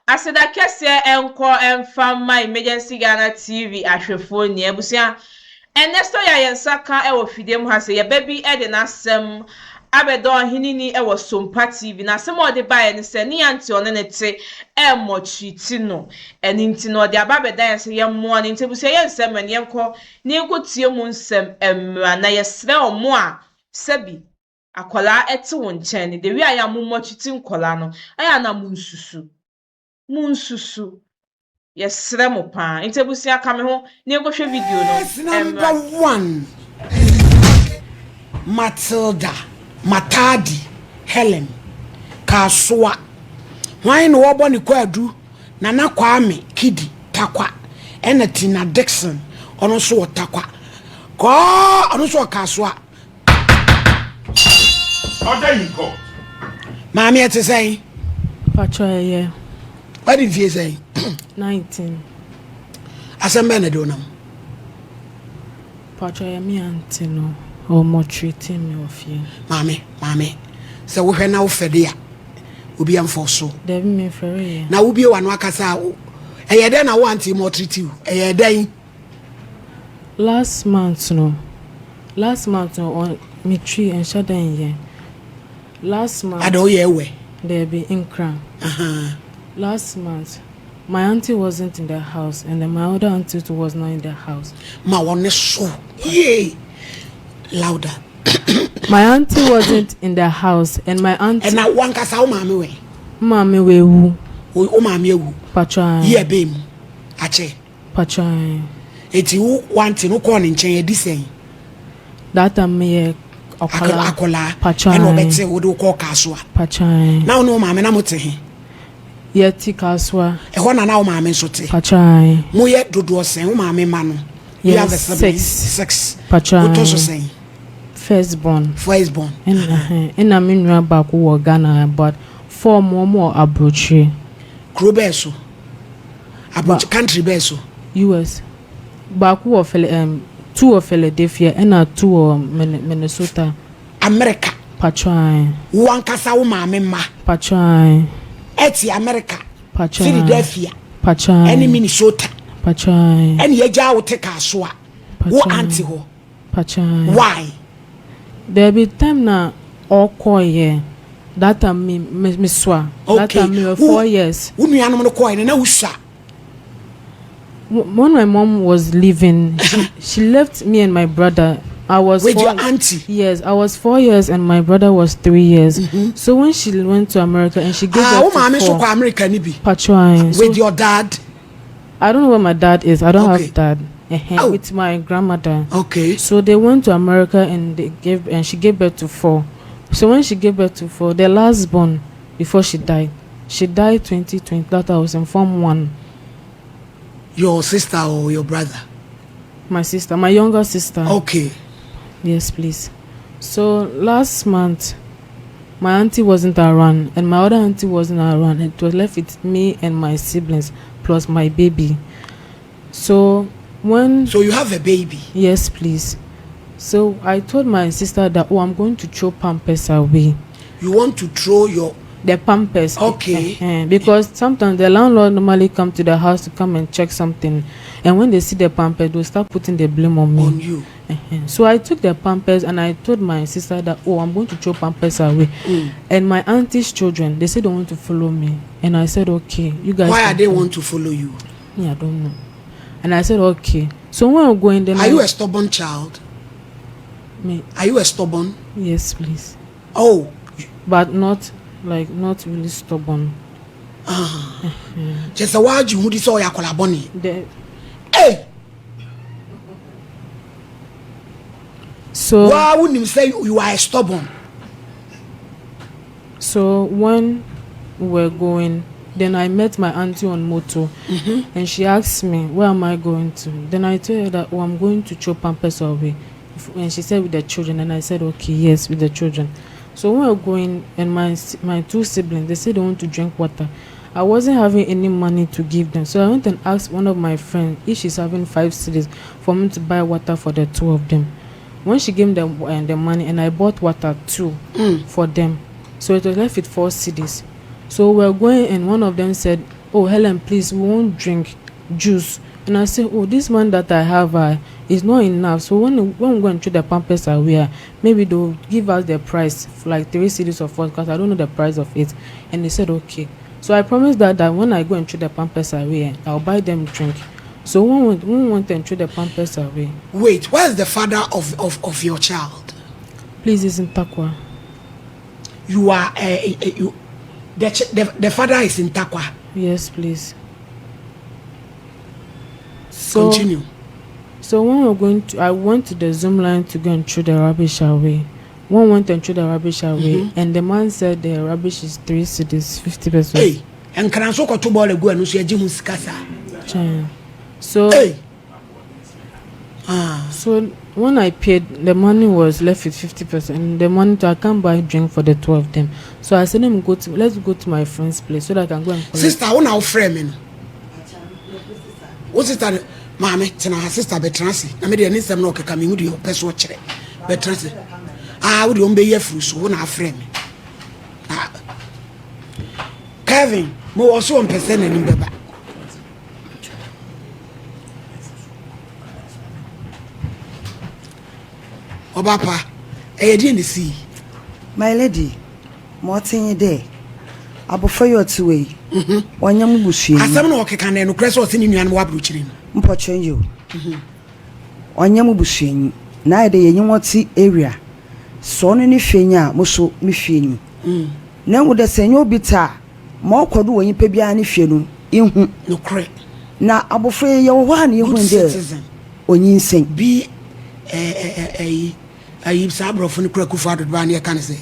Aseda kese enko emfa my emergency Ghana TV ahwefo ni abusia enesto ya yensaka e wo fidem ha se ye baby e de nasem abedo hinini e wo sompa TV na sem ode bae ne se ni anti one ne te e mochiti no eni nti no de ababeda ye se ye mo ne nti busia yensem ne yenko ni nko tie mu nsem emra na yesre omo a sebi akola ete wo nchen de wi aya mu mochiti nkola no aya na mu nsusu yesre mo pa intebusia ka me ho na egohwe video no number 1 Matilda Matadi Helen Kaswa why no obo ni kwadu Nana Kwame Kidi Takwa ena Tina Dixon ono so takwa ko ono so Kaswa order you go Mami ete say Pachoye. What did you say? 19. Asembe na do nam. Pachoye me auntie no or mistreated me of you. Mami. So we hwe na wo fede a. Obi amfo so. Dey me free. Na wo bi wa no akasa eye den na wo auntie mistreat you. Eye den. Last month on me tree and shadan ye. Last month Ado ye we. There be Inkra. Last month, my auntie wasn't in the house, and then my other auntie was not in the house. Ma wone so. Yay. Louder. My auntie wasn't in the house, and my auntie. And na wan kasa o mami we. Mami we wu. O mami ewu. Pachai. Ye bem. Ache. Pachai. Eti wo wanti no ko ne nchen ye disen. That time me akola Pachai. And obete wo do ko Kaswa. Pachai. Now no mami na mote he. Ye ti Kaswa. E ho na na o mami so te. Pachai. Mo ye dodo sen o mami ma no. Yes, 6. Pachai. What so saying? Firstborn. And na me nua ba ko wo Ghana but 4 more abrochi. Kro beso. Abrochi country beso. US. Ba ko wo 2 of Philadelphia and 2 of Minnesota. America. Pachai. Wan kasa wo mami ma. Pachai. Eti America. Pachai. Philadelphia. Pachai. Any Minnesota. Pachai. And ye ja wo te Kaswa. Wo auntie ho. Pachai. Why? There be time na all call here. That time me swa. That time me 4 years. Unu anom no call na usa. When my mom was leaving, she left me and my brother. I was with your auntie. Yes, I was 4 years and my brother was 3 years. So when she went to America and she gave birth to 4. America ni bi. Pachai. With your dad. I don't know where my dad is. I don't have dad. With my grandmother. Okay. So they went to America and she gave birth to 4. So when she gave birth to 4, the last born before she died 2020. That I was in Form 1. Your sister or your brother? My sister, my younger sister. Okay. Yes, please. So last month, my auntie wasn't around and my other auntie wasn't around. It was left with me and my siblings plus my baby. So you have a baby? Yes, please. So I told my sister that I'm going to throw Pampers away. You want to throw the Pampers? Okay. Because sometimes the landlord normally come to the house to come and check something, and when they see the Pampers, they'll start putting the blame on me. On you. So I took the Pampers and I told my sister that I'm going to throw Pampers away. And my auntie's children, they said they want to follow me, and I said okay, you guys. Why are they want to follow you? Yeah, I don't know. And I said okay. So when I'm going, then are you a stubborn child? Me. Are you a stubborn? Yes, please. Oh. But not really stubborn. Just a word you would saw your collaboni. Hey. So why wouldn't you say you are stubborn? So when we were going, then I met my auntie on motor, and she asked me, where am I going to? Then I told her that I'm going to throw Pampers away. And she said with the children, and I said okay, yes, with the children. So when we were going, and my 2 siblings, they said they want to drink water. I wasn't having any money to give them, so I went and asked one of my friends if she's having 5 cedis for me to buy water for the 2 of them. When she gave them the money, and I bought water too for them, so it was left with 4 cedis. So we were going, and one of them said, "Oh, Helen, please, we won't drink juice." And I say, "Oh, this man that I have is not enough. So when we go and throw the pampers away, maybe they'll give us the price for like 3 cedis of what, because I don't know the price of it." And they said, "Okay." So I promised that when I go and throw the pampers away, I'll buy them drink. So one went and threw the pampers away. Wait, where's the father of your child? Please, it's in Takwa. You are the father is in Takwa. Yes, please. So, continue. So when we were going to, I went to the Zoom line to go and throw the rubbish away. One went and threw the rubbish away, and the man said the rubbish is 3 cedis, 50%. Hey, and can I so go to ball go and see a Jim Scassa? So, so when I paid, the money was left with 50%. The money I can't buy drink for the 2 of them. So I said, let's go to my friend's place so that I can go and collect. Sister, I want our friend. What is that? Mammy, tena her sister Betransi. I made an instant knock coming with your personal check. Betransi. I would be your fruit, so one our friend. Kevin, more also 1% in the back. Obapa, I didn't see. My lady, more thing a day. I prefer you to way. One young bush. I summon no can and crest was in you and wabruching. Mpɔtwe you. Ɔnyɛ mu busuanyi. Na ide ye nyɔti area. So no ni fenya muso mi fienyi. Na wo de senyo bita. Ma okodu wo nyipa bia ne fie no ihu no kre. Na abofre ye wo hwa ne ihu de. Onyinsen Bi sabro fun kra kufa do ba ne kan say.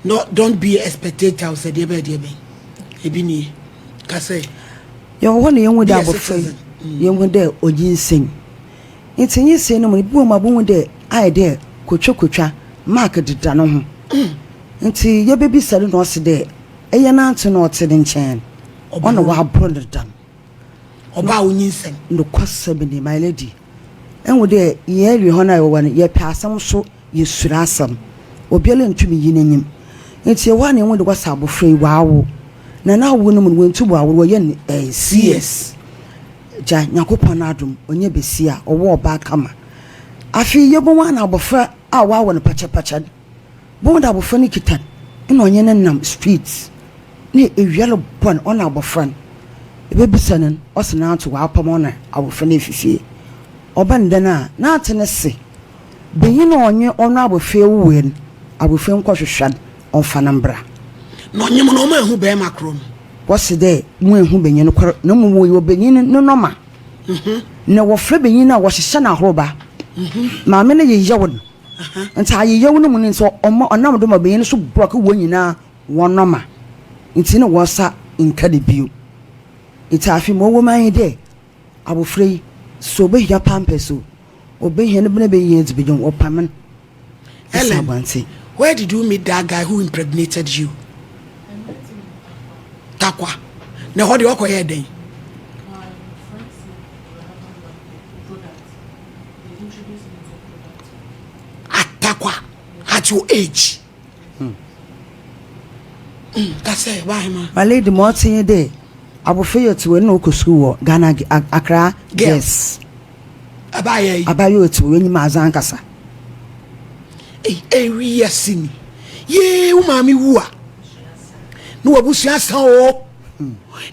No, don't be a spectator, said Debe. Ebini, Casse. Your one young with abofre. Young with there onyinsen. It's in you say no money boom abun de I dare kucha market dano ho. Nti your baby said no se there. Eya na to no te den chen. Ono wa brother dam. Oba onyinsen. No kwasabini my lady. En wo de ye ri ho na yo wan ye pa asam so ye sura asam. Obiale ntumi yinenyim. Nti ye wa na wo de kwasa abofre waawo. Na wo no mu ntu bo awo ye CS. Ja nyakopon adum onye besi a owo oba kama afi ye bo wana abofra a wa wo no pacha bo da abofra ni kitan ina onye nam streets ni ewialo bon ona abofra ebe bisanen osena to wa apam ona abofra ni fifie oba ndana na atene se beyin onye ono abofra wuwen abofra nkohwehwan onfa nambra No nyem no ma hu be makrom. What's there? Mu ehu benyin no mu wo benyin no normal. Na wo fre benyin na wo hye na horoba. Ma me na ye yewon. Nta ye yewon mu ni so onam do ma benyin so block wo nyina wo normal. Nti na wo sa nka de bio. Ita afi mo wo man de abofre so be hia pampeso. Obe hia ne bena be yin ti bejon opamen. Ellen, where did you meet that guy who impregnated you? Takwa. Na what do you call here then? At Takwa, at your age. That's it. Why, man? My lady, more thing day. Abofre to no ko school Ghana Accra. Yes. Abaye to when you mazan kasa. We are sini. Ye, umami wua. No abusia sa o.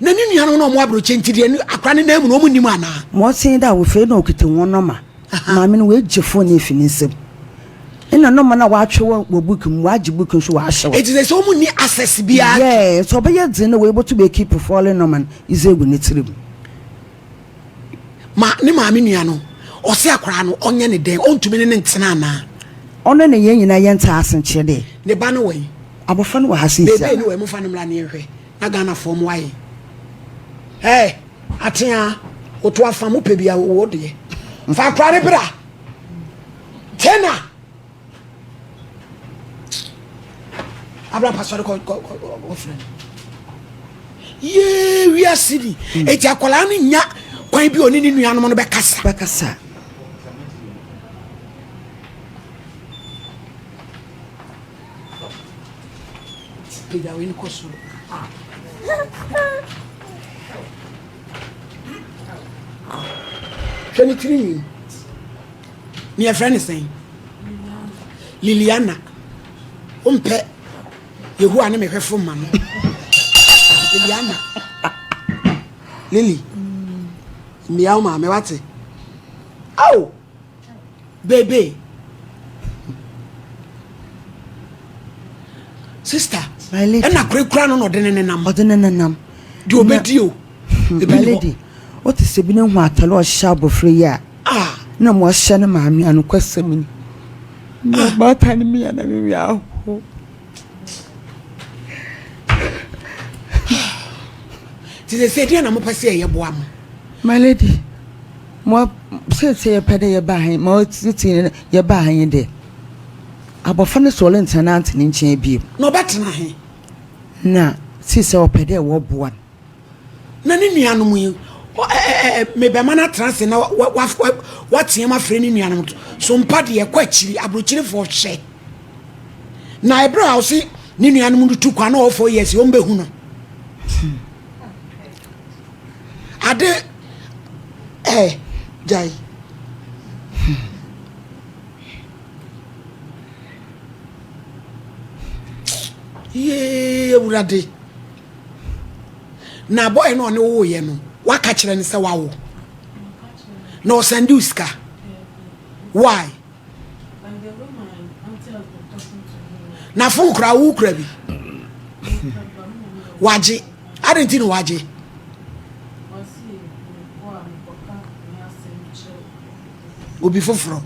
Na ni nuanu no mo abroche ntide ni akra ne na mu no mu nim ana. Mo tin da wo fe na okite won no ma. Ma me no we gifo na efi nsem. Ina no ma na wa atwe wo book mu wa gi book so wa ahye wo. It is so mu ni access bia. Yeah, so be ye din na we able to be keep falling no man is egu ne tirim. Ma ni ma me nuanu. O se akra no onye ne den ontumi ne ntena ana. Ono ne ye nyina ye nta asenche de. Ne ba no we. Abofan wa hasisi. Bebe ni we mu fa no mra ne hwe. Na Ghana form waye. Hey, atia oto afa mu pebia wo de. Fa kware bra. Tena. Abra pastor ko friend. Ye we are city. E ti akola ni nya kwan bi oni ni nuanom no be kasa. Pega o incoso. 23 ni your friend is saying Liliana umpe yehu ane me hwefo ma no Liliana Lily miao ma me wate oh baby sister my lady and na kura no de ne nam di obedi o my lady what is ebi ne hu atalo hya abofre ya na mo hya ne maami anu kwasam ni ba ta ne mi ana mi ya ho ti se dia na mo pese ye boa mo my lady mo se ye pede ye ba han mo titi ye ba han de abofra ne so le tenant ne nchen bi no betena he na si se opede wo boa na ne nuanom yi me be mana trans na what yema frɛ ne nuanom so mpa de kwa akiri abrochiri for hye na ebra ho si ne nuanom du kwa na ofo yes o mbehu no ade jai urade na boy no ne wo ye no waka kire ne se wawo no send you ska why na fun kra wo kra bi waje adenti no waje obi foforo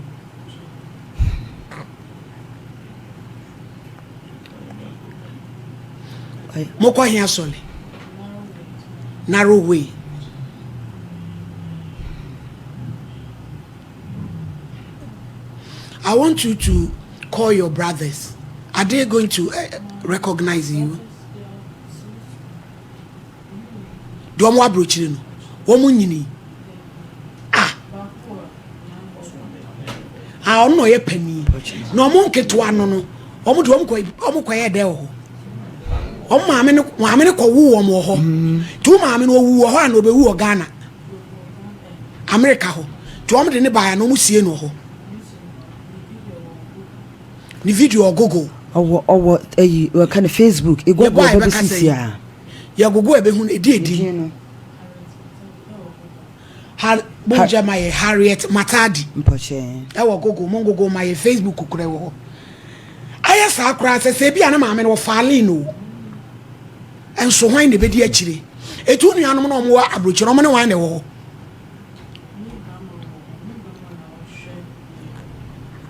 moko hia sole narrow way I want you to call your brothers. Are they going to recognize you? Do you want to know? Woman, I don't know a penny. No one can to one. No, almost one quiet there. Oh, mamma, call woo or more. 2 mamma who are no be woo Ghana. America. To almost any buy no see no. Ni video or Google. Or kind of Facebook. You go by ya. Ya go ebe hu e di. Bonja my Harriet Matadi. Mpoche. E wo Google, mon Google my Facebook kure wo. Aya sa akra se bia na maame no faali no. Enso hwan de bedi akire. Etu nuanom no mo wa abrochi no mo ne wan ne wo.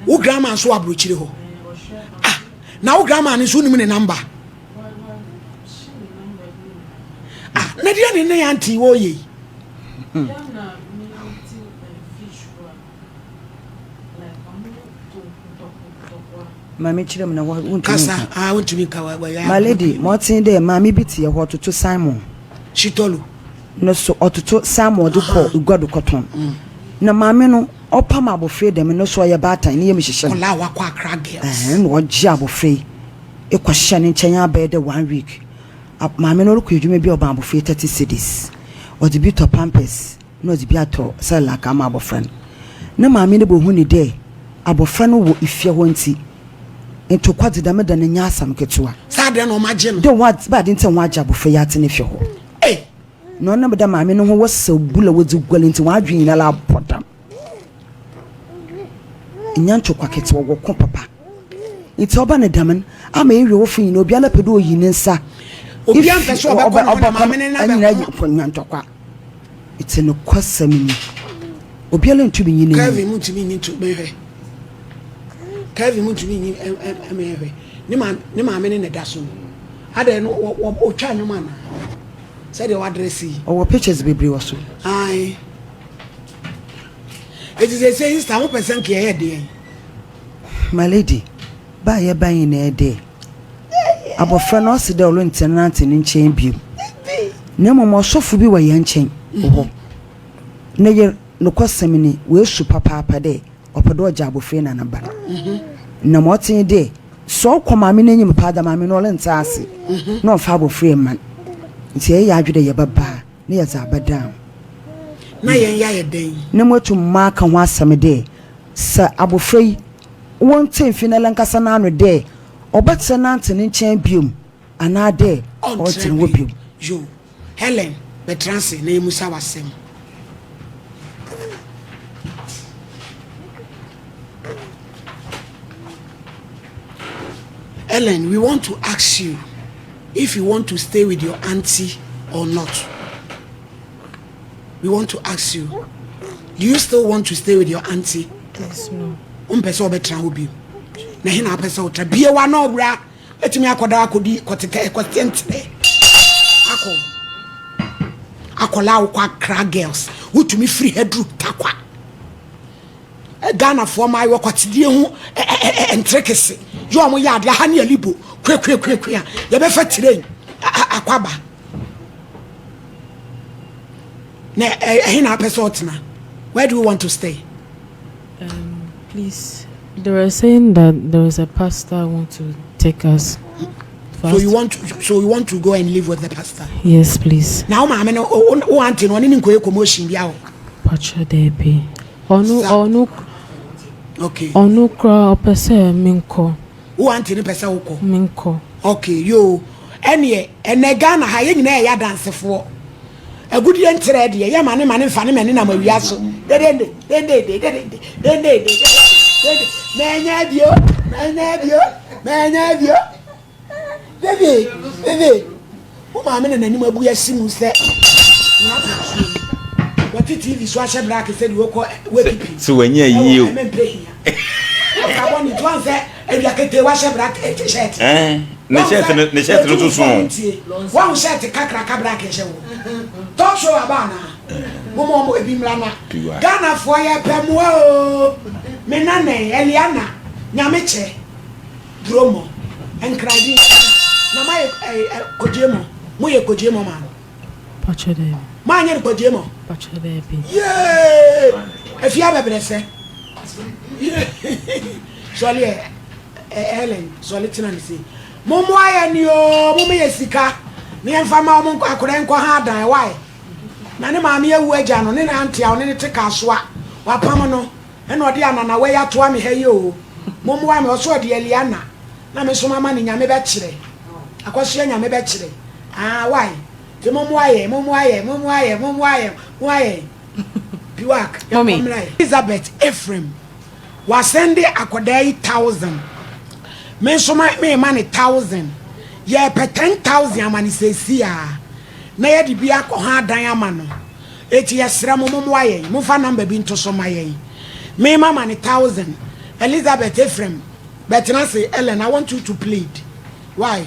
Wo grandma so abrochire ho. Na wo grandma ni so nim ne number. Na dia ne ne auntie wo ye. Mami chire me na wo untumi Kasa untumi ka wa ya. My lady motin de mami biti ye ho toto Simon Shitolu no so ototo Simon do ko igwado koton na mami no opam abofre dem no so ye batan ne ye mehihye kola wa kwa akra girls no oji abofre e kwahye ne nchen aba de 1 week mami no ko edwuma bi oba abofre 30 cedis odi bi to pampers no odi bi ato sala ka ma abofre na mami ne bo hu ni de abofre no wo ifie ho nti into kwadi da me da ne nya asam ketua sa de no magye no de what bad nti wa agya abofre ya tene fie ho no na da mami no ho wasa bula wodi gwale nti wa adwen na la bodam nyancho kwa ketua wo ko papa nti oba ne damen ama ewe wo fin no obi ala pedo oyi ne nsa obi ampe so oba ko na mami ne na be ko nyancho kwa ite no kwasam obi ala ntumi nyine Kevin mutumi nyi to behwe Kevin mutumi nyi emehwe ni ma ne da so ade no o twa nyoma na say the address o pictures bebre waso ai it is a say sister 1% ke here dey my lady ba ye ban na ede abofra no se de olo tenant ni nchen bi na mo sofu bi wa ye nchen ho na ye no kwasam ni we su papa de opedo oja abofra na na ba na mo tin de so kwama me na nyim pa da ma me no le ntaase no fa abofra man nti e ya adwede ye baba na ye za bada na yen ya ye den ne motu ma ka ho asem de sa abofrei won ten final nkasa na no de obetse na ntene nchen biom ana de o ten wo biom yo Helen betranse na emusa wasem Ellen, we want to ask you if you want to stay with your auntie or not. We want to ask you, do you still want to stay with your auntie? Yes, no. Person betra obi. Na hina person otra bie wa na obra etumi akoda akodi kotete kwatente. Akola ukwa cra girls. Utumi free headroom takwa. Ghana for my work kwatidie hu entrekese. You are my yard, honey, a libo, quick, you better train aquaba. Where do you want to stay? Please, they were saying that there is a pastor who want to take us. So you want to go and live with the pastor? Yes, please. Now, ma'am, auntie, one in commotion, yao. Pacha debi. Onu. Okay. Onu kra opese minko. Who auntie ni pesa uko? Minko. Okay, yo. Ene Ghana ha ye nyina ya dance for. Agudi entere de ye mane fane mane na mawia so. Dende. Menya bio. Baby. Wo ma me na nanim abu ya simu se. What TV so ashe black said you go we so when you I want to answer and you can wash a black shirt. Ne shirt no so. One shirt kakra black show. Talk show abana. Momo ebimlana. Ghana for ya pemwo. Menane Eliana. Nyameche. Dromo. And crying. Na my kojemo. Moye kojemo man. Pacha de. Manye kojemo. Pacha de bi. Yeah. If you have a blessing. Sorry, Ellen, sorry, Tinanisi. Momo, I and you, Mummy Sika, me and Fama Monko, I couldn't go hard. Why? Nana Mammy, Wajan, on an auntie, on any take a swat, or Pamano, and what Diana, away at Twami, hey, you. Momo, I'm also the Eliana. Now, Miss Mamma, in Yame Betchere. I question Yame Betchere. Ah, why? The Momo, why? Piwak, Mommy. Elizabeth Ephraim was sending a quadai 1,000. Men so my money 1,000. Yeah, per 10,000 money says here. Nay, the Biak or hard diamond. 8 years, Ramomoye, Mufa number being to Somaye. May my money 1,000. Elizabeth Ephraim. But I say, Ellen, I want you to plead. Why?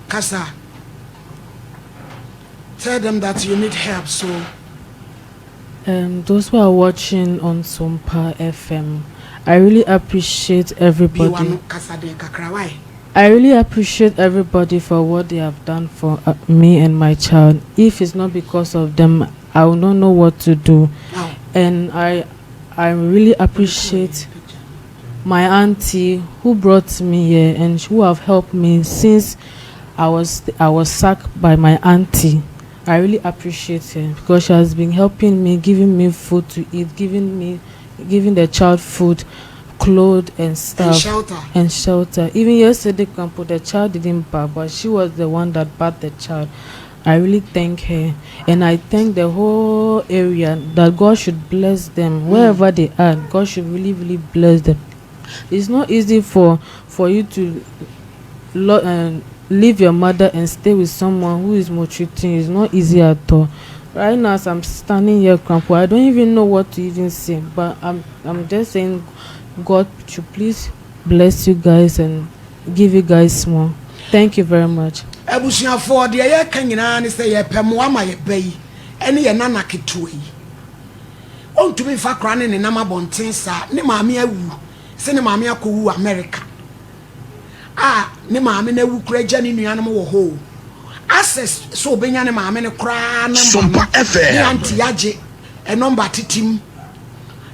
Kasa. Tell them that you need help, so. Those who are watching on Sompa FM, I really appreciate everybody. I really appreciate everybody for what they have done for me and my child. If it's not because of them, I will not know what to do. Oh. And I really appreciate my auntie who brought me here and who have helped me since I was sacked by my auntie. I really appreciate her because she has been helping me, giving me food to eat, giving the child food, clothes and stuff. And shelter. Even yesterday, the child didn't bark, but she was the one that bathed the child. I really thank her. And I thank the whole area that God should bless them. Wherever they are, God should really, really bless them. It's not easy for you to leave your mother and stay with someone who is maltreating you. It's not easy at all. Right now, as I'm standing here, Crampo, I don't even know what to even say. But I'm just saying, God should please bless you guys and give you guys more. Thank you very much. Ebusia for the year can you say ye pemoa ma ye bay any ye nana kitui. On to be for cranning in Nama Bontensa, ne mammy woo, send mammy aku America. Ah, ne mammy ne woo crejan in the animal hole. Access so being an mammy a cran, Sompa FM, Auntie Yaje, a number titim.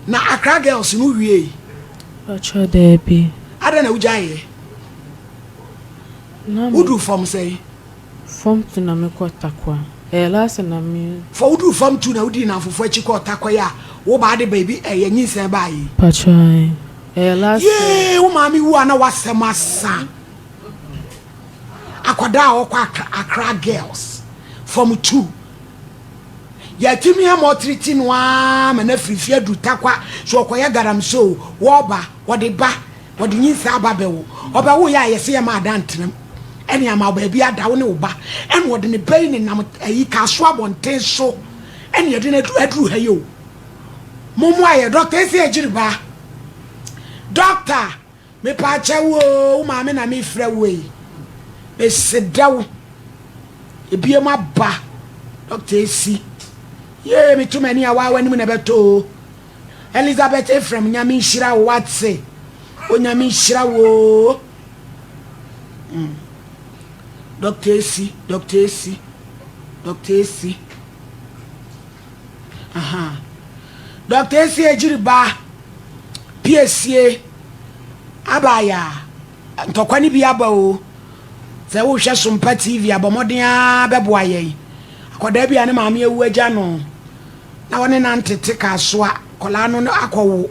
Na akra girls no wie. Pacha Debbie. I don't know Jay. Who do from say? From to Namiko Takwa. last na me. For udu from tu na udi na fufu echi ko takoya. Wo ba de baby nyinse ba yi. Patrai. Last. Yeah, wo mami wu ana wasem asa. Akwada okwa Accra girls from 2. Ya timi ha mo treating wa me na frifia du takwa so okoya garam so wo ba wo de nyinse aba bewo oba wo ya yese ya ma adantrem ene ama ba bia da wo ne wo ba ene wo de ne bayi ne nam ayi ka so abonten so ene ye de na aduru ha yo momo aye doctor esi ejiriba doctor me pa chewo wo ma me na me frɛ wo yi e sedawo e bie ma ba doctor esi ye me too many awa wani mu na beto Elizabeth Ephraim nyame nhira wo watse onyame nhira wo Doctor AC aha Doctor AC ejiriba PSA abaya ntokwani bi aba o ze wo hwe sompa TV abomoden a beboa ye akoda bia ne maame ewu agya no na woni na ntete ka so a kola no akọwo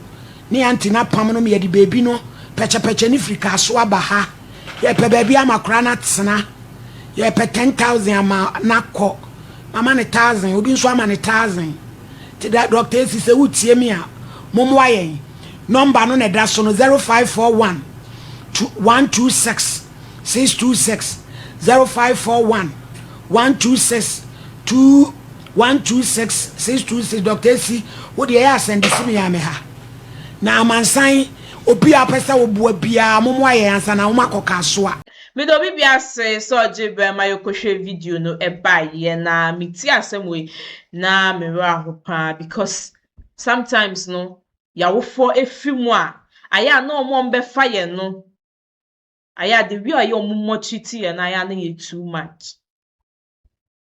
ne anti na pam no me yedi bebi no peche ni frika so aba ha ye pe bebi amakora na tsena ye pe 10,000 ama nakọ mama ne 1,000 obi nso ama ne 1,000 ti da doctor si se wutie mi a momwa ye number no na da so no 0541 126 626 0541 126 126 626 Doctor C wo de ya send simi ya me ha na amansan obi apesa wo bua bia momo aye ansa na wo makoka so a me do bibia se so jibe ma yokohwe video no eba ye na meti asem we na me ra ho pa because sometimes no ya wo for efimu a aya na omo mbe fa ye no aya the way aye omo mochiti ye na aya na ye too much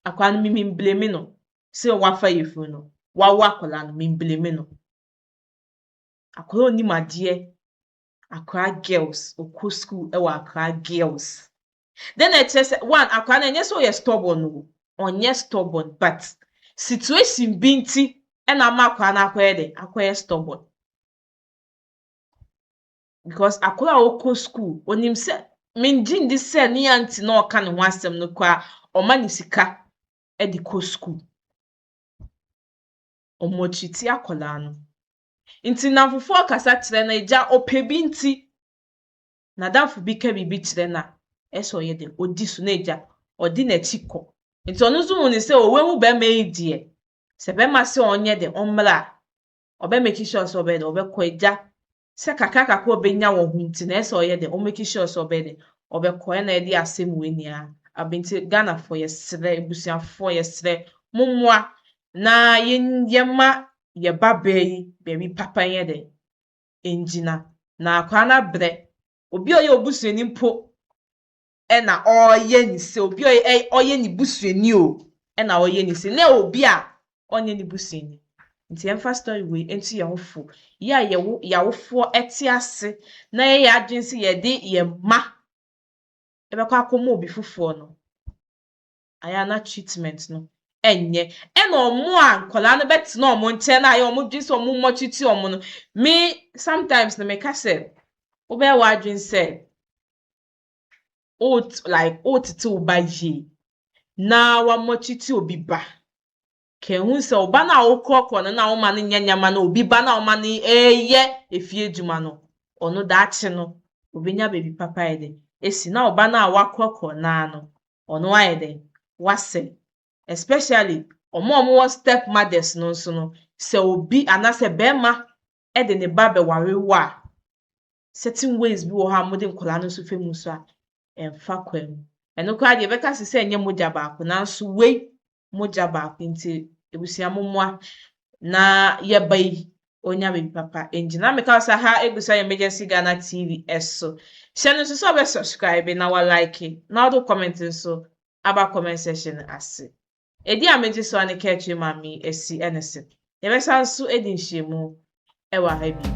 akwan mi blame no se wa fa ye fu no wa kola no mi blame no akola oni made akwa girls oku school e wa akwa girls then it says one akwa na nyeso ye stubborn no onye stubborn but situation binti e na makwa na akwa stubborn because akola oku school onim se minjin di se ni anti na oka ne ho asem no kwa oma ni sika e di ko school omochiti akola no inti na fufu akasa kire na eja opebi nti na danfu bi ka bibi kire na eso ye de odi so na eja odi na chiko inti onu zu ni se owe mu be ma edie se be ma se onye de omra obe make sure so be de obe ko eja se kaka obenya wo hu nti na eso ye de o make sure so be de obe ko na e de asem weni a abinti Ghana for yesre ebusia for yesre mumwa na yema ye babai baby papa ye de enjina na akwa na bre obi oye obusuani mpo e na oye ni se obi oye ni busuani o e na oye ni se na obi a onye ni busuani nti emfa story we enti ye hofo ya wofo etiase na ye adwense ye de ye ma e be kwa akomo obi fufo no aya na treatment no enye ena omo a nkola no beti na omo nche na ya omo dwise omo mochiti omo no me sometimes na me ka se obe wa dwin se titi uba yi na wa mochiti obi ba ke hu se oba na okoko na wo ma no nyanyama na obi ba na wo ma no eye efie djuma no ono da achi no obenya baby papa ede esi na oba na wakoko na no ono ayede wase especially omo step mothers no so no se obi anase bema e de ne ba be warewa certain ways bi wo ha modern kola no so femu so a emfa kwam eno kwa de beka se enye moja ba ko na so we moja ba ko nti ebusia momwa na ye bai onya be papa enjina me ka sa ha egusa emergency Ghana TV eso share so be subscribe na wa like na do comment so aba comment section ase edi ameji so ane kechi mami esi enese yebesa so edi nhyiemu ewa ha bi